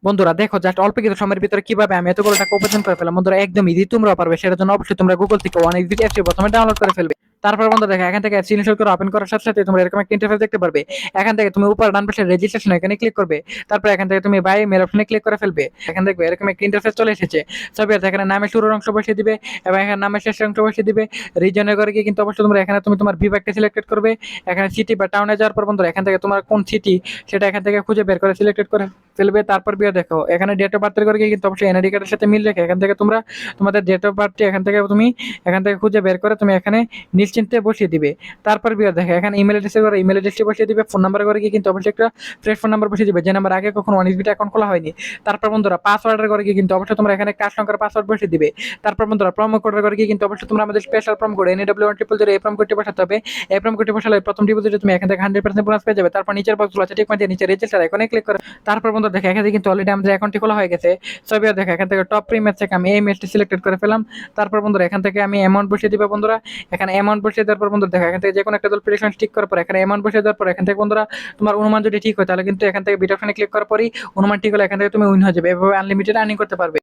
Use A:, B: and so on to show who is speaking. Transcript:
A: বন্ধুরা দেখো জাস্ট অল্প কিছু সময়ের ভিতরে কিভাবে আমি এতগুলো টাকা উপার্জন করে ফেলাম। বন্ধুরা একদম ইজি, তোমরাও পারবে। সেটার জন্য অবশ্যই তোমরা গুগল থেকে ওয়ান এক্সিট অ্যাপটি প্রথমে ডাউনলোড করে ফেলবে। তারপর বন্ধু দেখো এখান থেকে অ্যাপস ইনস্টল করে ওপেন করার সাথে সাথে তোমরা এরকম একটা ইন্টারফেস দেখতে পারবে। এখান থেকে তুমি উপর ডান পাশে রেজিস্ট্রেশন এখানে ক্লিক করবে। তারপর এখান থেকে তুমি বাই মেল অপশনে ক্লিক করে ফেলবে। এখান দেখবে এরকম একটা ইন্টারফেস চলে এসেছে। সবই আছে, এখানে নামের শুরুর অংশ বসিয়ে দিবে এবং এখানে নামের শেষের অংশ বসিয়ে দিবে। রিজনের করে গিয়ে কিন্তু অবশ্যই তোমরা এখানে তুমি তোমার বিভাগটা সিলেক্টেড করবে। এখানে সিটি বা টাউনে যাওয়ার পর বন্ধুরা এখান থেকে তোমার কোন সিটি সেটা এখান থেকে খুঁজে বের করে সিলেক্টেড করে ফেলবে। তারপর বিয়ে দেখো এখানে ডেট অফ বার্থের করে গিয়ে কিন্তু অবশ্যই এনআইডি কার্ডের সাথে মিল রেখে এখান থেকে তোমরা তোমাদের ডেট অফ বার্থটি এখান থেকে তুমি এখান থেকে খুঁজে বের করে তুমি এখানে নিশ্চিন্তে বসিয়ে দিবে। তারপর বিয়ে দেখো এখানে ইমেল অ্যাড্রেসের করে ইমেল অ্যাড্রেসটি বসিয়ে দিবে। ফোন নাম্বার করে গিয়ে কিন্তু অবশ্যই একটা ফ্রেশ ফোন নাম্বার বসিয়ে দিবে, যে নাম্বার আগে কখনো অনিসবিট অ্যাকাউন্ট খোলা হয়নি। তারপর বন্ধুরা পাসওয়ার্ডের করে গিয়ে কিন্তু অবশ্যই তোমরা এখানে কাজ সংখ্যার পাসওয়ার্ড বসিয়ে দিবে। তারপর বন্ধুরা প্রোমো কোডের করে গিয়ে কিন্তু অবশ্যই তোমরা আমাদের স্পেশাল প্রোমো কোড NW100 এই প্রোমো কোডটি বসাতে হবে। এই প্রোমো কোডটি বসালে প্রথম ডিপোজিটে তুমি এখান থেকে 100% বোনাস পেয়ে যাবে। তারপর নিচের বক্সগুলো আছে ঠিক মানে নিচে রেজিস্টার আইকনে ক্লিক করে তারপর বন্ধুরা দেখো এখানে কিন্তু অলরেডি আমাদের অ্যাকাউন্টটি খোলা হয়ে গেছে। ছবি দেখো এখান থেকে টপ প্রিমিয়ার থেকে আমি এই মেলটি সিলেক্টেড করে ফেলাম। তারপর বন্ধুরা এখান থেকে আমি অ্যামাউন্ট বসিয়ে দিব। বন্ধুরা এখানে অ্যামাউন্ট বসিয়ে দেওয়ার পর বন্ধুরা দেখো এখান থেকে যে কোনো একটা দল প্রেডিকশন ঠিক করার পর এখানে অ্যামাউন্ট বসিয়ে দেওয়ার পর এখান থেকে বন্ধুরা তোমার অনুমান যদি ঠিক হয় তাহলে কিন্তু এখান থেকে বিট অপশনে ক্লিক করার পরই অনুমান ঠিক হলে এখান থেকে তুমি উইন হয়ে যাবে। এভাবে আনলিমিটেড আর্নিং করতে পারবে।